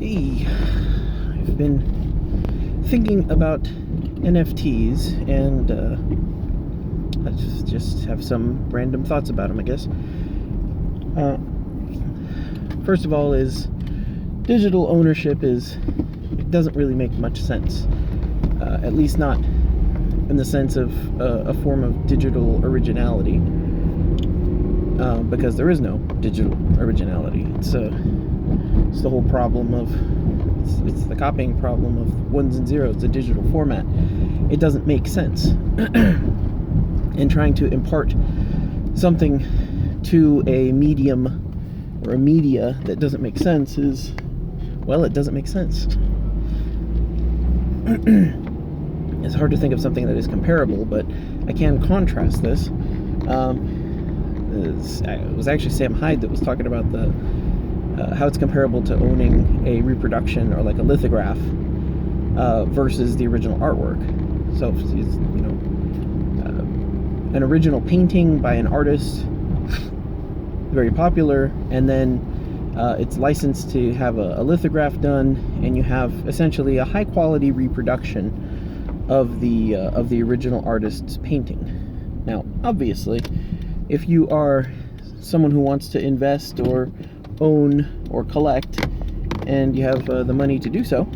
Hey, I've been thinking about NFTs, and I just have some random thoughts about them, I guess. First of all, is digital ownership it doesn't really make much sense, at least not in the sense of a form of digital originality, because there is no digital originality. It's the whole problem of it's the copying problem of ones and zeros, the digital format. It doesn't make sense. And trying to impart something to a medium or a media that doesn't make sense it doesn't make sense. It's hard to think of something that is comparable, but I can contrast this. It was actually Sam Hyde that was talking about how it's comparable to owning a reproduction or like a lithograph versus the original artwork. So, an original painting by an artist, very popular, and then it's licensed to have a lithograph done, and you have essentially a high quality reproduction of the original artist's painting. Now, obviously, if you are someone who wants to invest or own or collect, and you have the money to do so,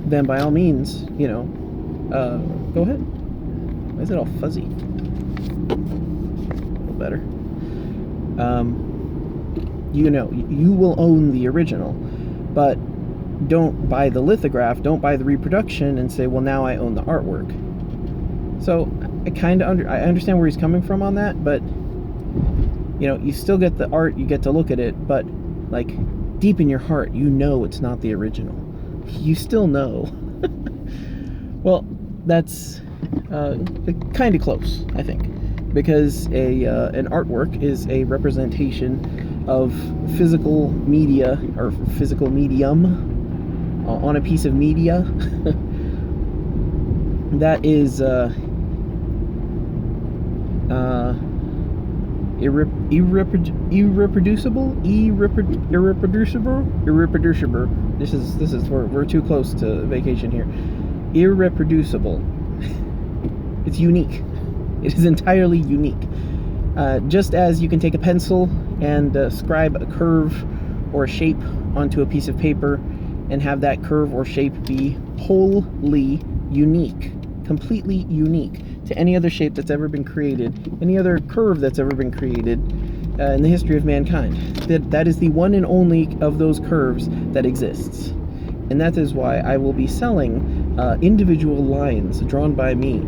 then by all means, go ahead. Why is it all fuzzy? A little better. You will own the original, but don't buy the lithograph, don't buy the reproduction and say, well, now I own the artwork. So I understand where he's coming from on that, but you still get the art, you get to look at it, but like deep in your heart, it's not the original. You still know. Well, that's kind of close, I think, because an artwork is a representation of physical media or physical medium on a piece of media that is irreproducible. This is we're too close to vacation here. Irreproducible. It's unique. It is entirely unique. Just as you can take a pencil and scribe a curve or a shape onto a piece of paper and have that curve or shape be wholly unique, completely unique to any other shape that's ever been created, any other curve that's ever been created in the history of mankind. That is the one and only of those curves that exists. And that is why I will be selling individual lines drawn by me.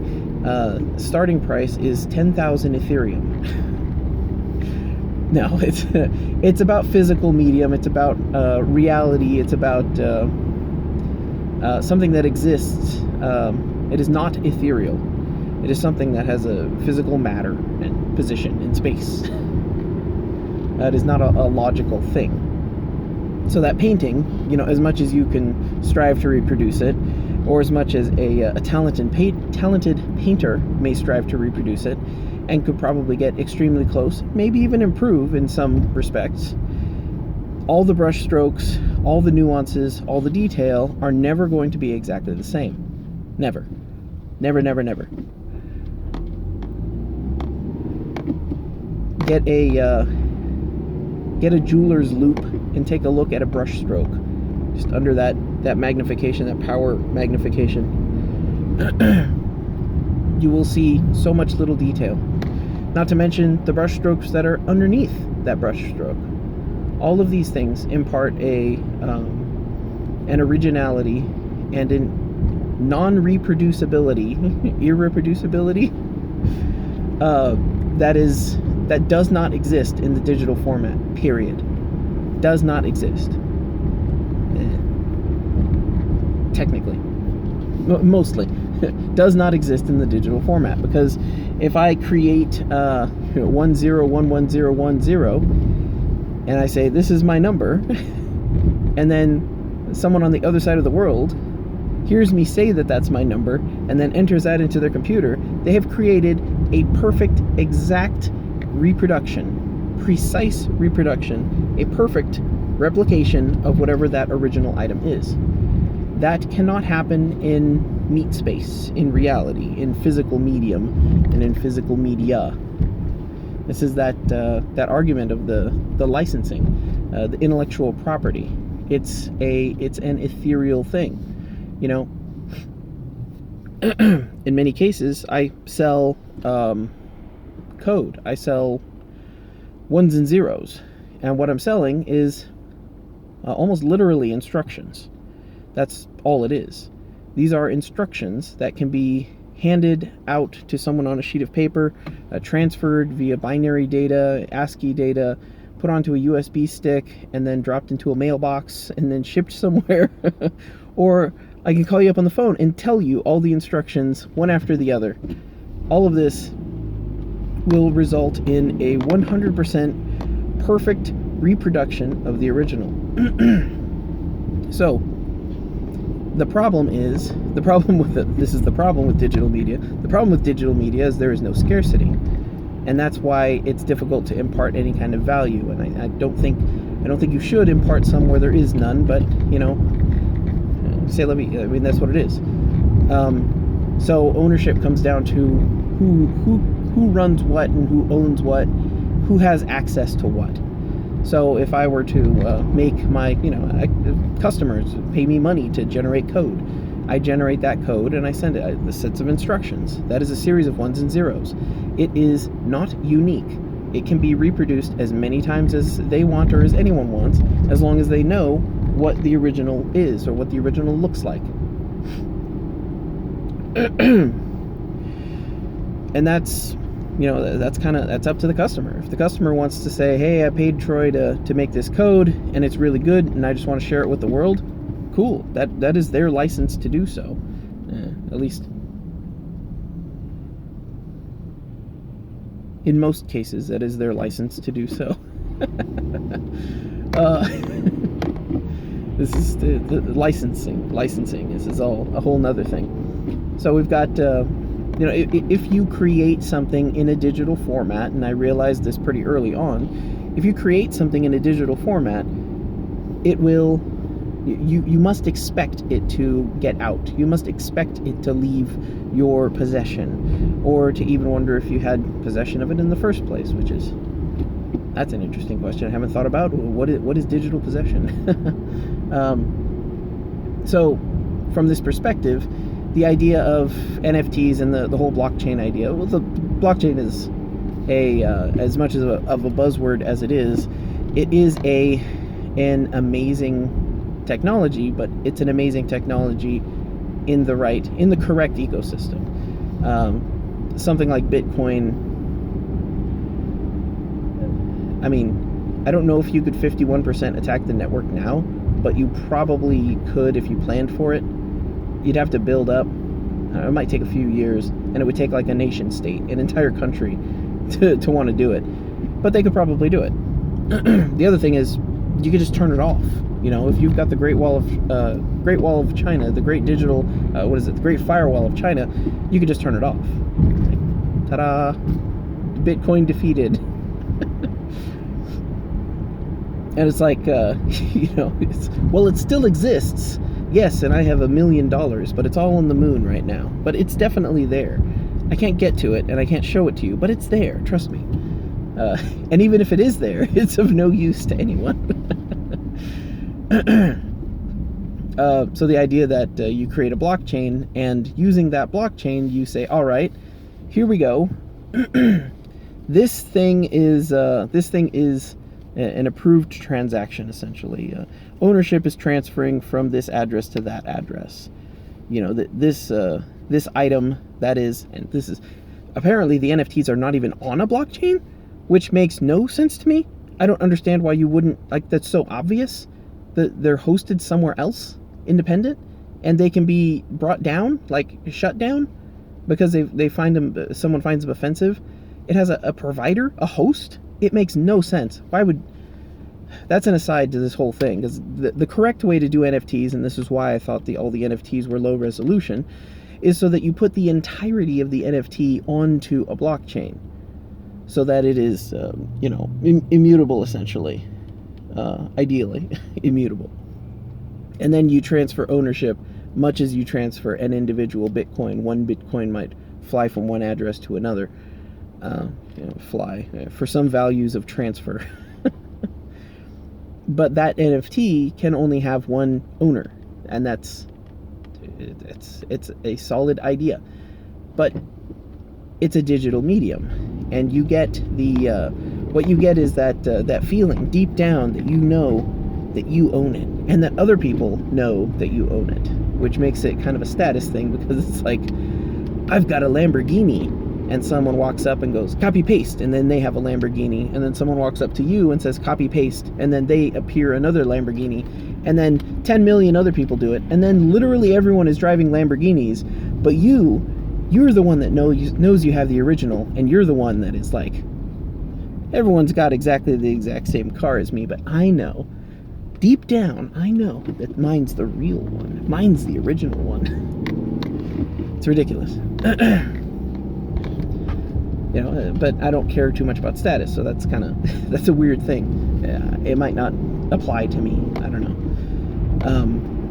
Starting price is 10,000 Ethereum. No, it's about physical medium. It's about reality. It's about something that exists. It is not ethereal. It is something that has a physical matter and position in space. It is not a logical thing. So that painting, as much as you can strive to reproduce it, or as much as a talented painter may strive to reproduce it, and could probably get extremely close, maybe even improve in some respects, all the brush strokes, all the nuances, all the detail are never going to be exactly the same. Never. Never, never, never. Get a jeweler's loupe and take a look at a brush stroke. Just under that magnification, that power magnification, you will see so much little detail. Not to mention the brush strokes that are underneath that brush stroke. All of these things impart an originality and an non-reproducibility, irreproducibility, that does not exist in the digital format, period. Does not exist. Technically. Mostly. Does not exist in the digital format, because if I create 10111010 and I say this is my number, and then someone on the other side of the world hears me say that that's my number and then enters that into their computer, they have created a perfect, exact reproduction, precise reproduction, a perfect replication of whatever that original item is. That cannot happen in meat space, in reality, in physical medium, and in physical media. This is that argument of the licensing, the intellectual property. It's an ethereal thing, you know. In many cases, I sell code. I sell ones and zeros, and what I'm selling is almost literally instructions. That's all it is. These are instructions that can be handed out to someone on a sheet of paper, transferred via binary data, ASCII data, put onto a USB stick, and then dropped into a mailbox, and then shipped somewhere. Or I can call you up on the phone and tell you all the instructions, one after the other. All of this will result in a 100% perfect reproduction of the original. So, the problem with digital media. The problem with digital media is there is no scarcity, and that's why it's difficult to impart any kind of value. And I don't think you should impart some where there is none. But you know, that's what it is. So ownership comes down to who runs what and who owns what, who has access to what. So if I were to make my, customers pay me money to generate code, I generate that code and I send it the sets of instructions. That is a series of ones and zeros. It is not unique. It can be reproduced as many times as they want or as anyone wants, as long as they know what the original is or what the original looks like. And that's up to the customer. If the customer wants to say, hey, I paid Troy to make this code and it's really good and I just want to share it with the world, cool. That is their license to do so. At least in most cases, that is their license to do so. This is the licensing. This is all a whole nother thing. So we've got if you create something in a digital format, and I realized this pretty early on, if you create something in a digital format, you must expect it to get out. You must expect it to leave your possession, or to even wonder if you had possession of it in the first place, that's an interesting question I haven't thought about. What is digital possession? So from this perspective, the idea of NFTs and the whole blockchain idea, well, the blockchain is as much of a buzzword as it is an amazing technology, but it's an amazing technology in the correct ecosystem. Something like Bitcoin, I mean, I don't know if you could 51% attack the network now, but you probably could if you planned for it. You'd have to build up. It might take a few years, and it would take like a nation state, an entire country, to want to do it. But they could probably do it. The other thing is, you could just turn it off. If you've got the Great Wall of China, the Great Digital, the Great Firewall of China, you could just turn it off. Ta-da! Bitcoin defeated. And it's like, it still exists. Yes, and I have $1 million, but it's all on the moon right now. But it's definitely there. I can't get to it, and I can't show it to you, but it's there, trust me. And even if it is there, it's of no use to anyone. So the idea that you create a blockchain, and using that blockchain, you say, all right, here we go. This thing is an approved transaction, essentially. Ownership is transferring from this address to that address. This item, that is, and this is, apparently the NFTs are not even on a blockchain, which makes no sense to me. I don't understand why you wouldn't, that's so obvious that they're hosted somewhere else, independent, and they can be brought down, shut down, because someone finds them offensive. It has a provider, a host. It makes no sense. That's an aside to this whole thing, because the correct way to do NFTs, and this is why I thought all the NFTs were low resolution, is so that you put the entirety of the NFT onto a blockchain, so that it is, immutable, essentially. ideally, immutable. And then you transfer ownership much as you transfer an individual Bitcoin. One Bitcoin might fly from one address to another. Fly for some values of transfer. But that NFT can only have one owner, and it's a solid idea. But it's a digital medium, and you get the what you get is that feeling deep down that you know that you own it, and that other people know that you own it, which makes it kind of a status thing, because it's like, I've got a Lamborghini, and someone walks up and goes, copy paste, and then they have a Lamborghini, and then someone walks up to you and says, copy paste, and then they appear another Lamborghini, and then 10 million other people do it, and then literally everyone is driving Lamborghinis, but you're the one that knows you have the original, and you're the one that is like, everyone's got exactly the exact same car as me, but I know, deep down, I know that mine's the real one. Mine's the original one. It's ridiculous. But I don't care too much about status, so that's kind of, that's a weird thing. It might not apply to me, I don't know.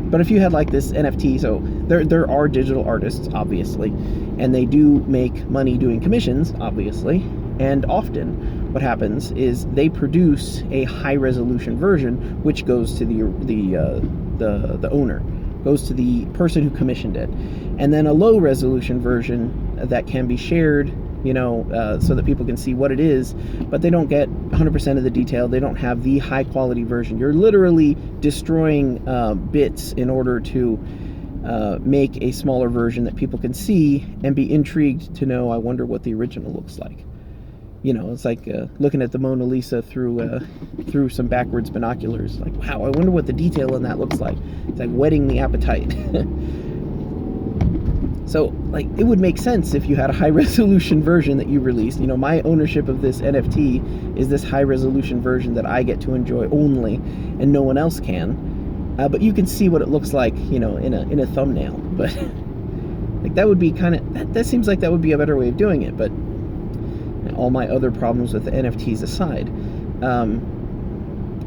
But if you had like this NFT, so there are digital artists, obviously, and they do make money doing commissions, obviously, and often what happens is they produce a high resolution version, which goes to the owner, goes to the person who commissioned it, and then a low resolution version that can be shared, so that people can see what it is, but they don't get 100% of the detail. They don't have the high quality version. You're literally destroying bits in order to make a smaller version that people can see and be intrigued to know, I wonder what the original looks like. It's like looking at the Mona Lisa through some backwards binoculars. Like, wow, I wonder what the detail in that looks like. It's like whetting the appetite. So, like, it would make sense if you had a high-resolution version that you released. My ownership of this NFT is this high-resolution version that I get to enjoy only, and no one else can. But you can see what it looks like, in a thumbnail. But like, that would be kind of, that seems like that would be a better way of doing it. But all my other problems with the NFTs aside,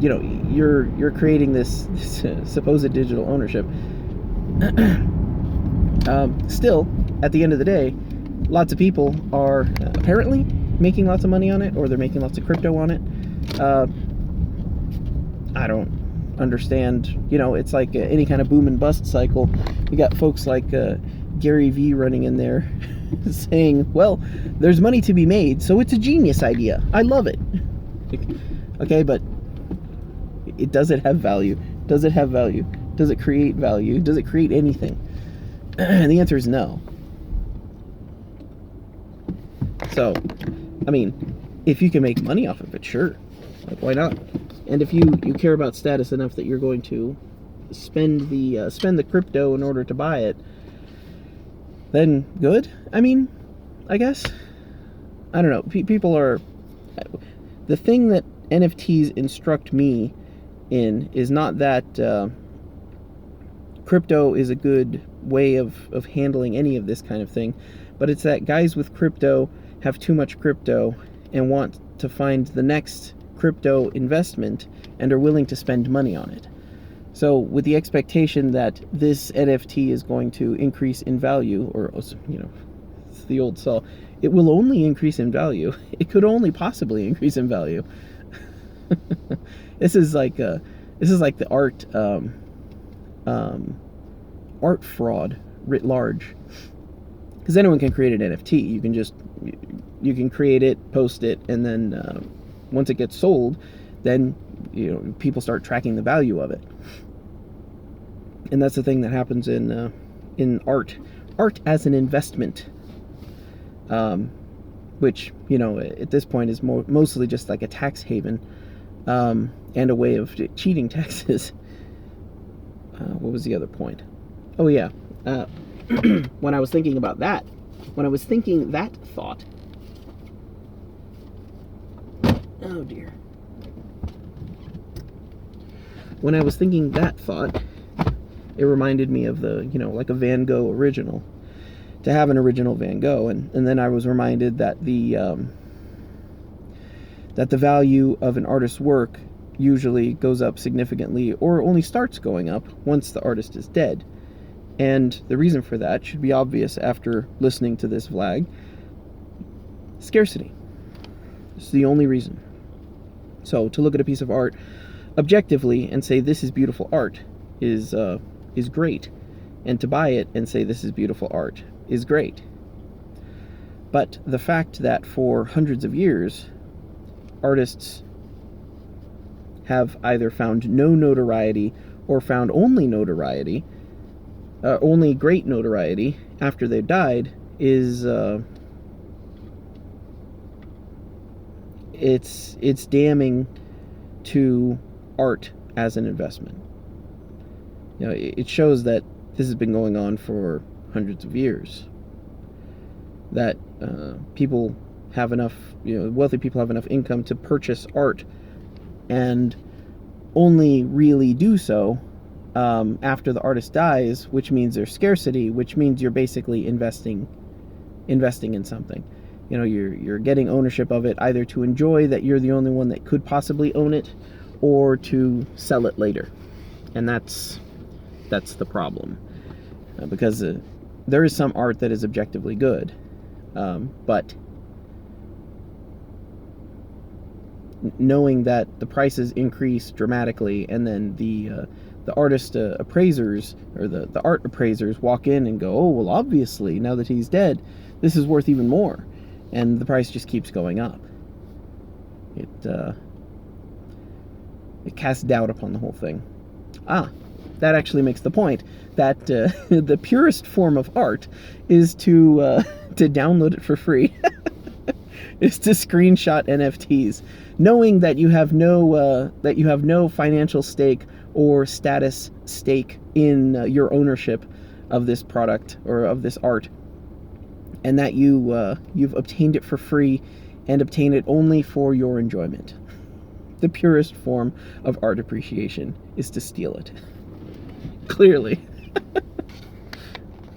you're creating this supposed digital ownership. Still, at the end of the day, lots of people are apparently making lots of money on it, or they're making lots of crypto on it. I don't understand. It's like any kind of boom and bust cycle. You got folks like Gary Vee running in there saying, well, there's money to be made, so it's a genius idea. I love it. Okay, but does it have value? Does it have value? Does it create value? Does it create anything? And the answer is no. So, I mean, if you can make money off of it, sure. Like, why not? And if you care about status enough that you're going to spend the crypto in order to buy it, then good. I mean, I guess. I don't know. People are... The thing that NFTs instruct me in is not that crypto is a good way of handling any of this kind of thing, but it's that guys with crypto have too much crypto and want to find the next crypto investment and are willing to spend money on it. So with the expectation that this NFT is going to increase in value, or it's the old saw, it will only increase in value. It could only possibly increase in value. This is like the art fraud writ large, because anyone can create an NFT. You can create it, post it, and then once it gets sold, then people start tracking the value of it. And that's the thing that happens in art as an investment, which at this point is mostly just like a tax haven, and a way of cheating taxes. What was the other point? Oh yeah, when I was thinking that thought, oh dear. When I was thinking that thought, it reminded me of the, like a Van Gogh original, to have an original Van Gogh, and then I was reminded that the value of an artist's work usually goes up significantly, or only starts going up once the artist is dead. And the reason for that should be obvious after listening to this vlag. Scarcity. It's the only reason. So to look at a piece of art objectively and say this is beautiful art is great, and to buy it and say this is beautiful art is great. But the fact that for hundreds of years artists have either found no notoriety or found only notoriety, only great notoriety after they've died, is it's damning to art as an investment. You know, it shows that this has been going on for hundreds of years. That people have enough, wealthy people have enough income to purchase art, and only really do so after the artist dies, which means there's scarcity, which means you're basically investing in something. You know, you're getting ownership of it, either to enjoy that you're the only one that could possibly own it, or to sell it later. And that's the problem, because there is some art that is objectively good, but knowing that the prices increase dramatically, and then the artist appraisers, or the art appraisers, walk in and go, oh, well, obviously now that he's dead, this is worth even more, and the price just keeps going up. It casts doubt upon the whole thing. That actually makes the point that the purest form of art is to download it for free. Is to screenshot NFTs, knowing that you have no financial stake or status stake in your ownership of this product or of this art, and that you've obtained it for free and obtained it only for your enjoyment. The purest form of art appreciation is to steal it. Clearly.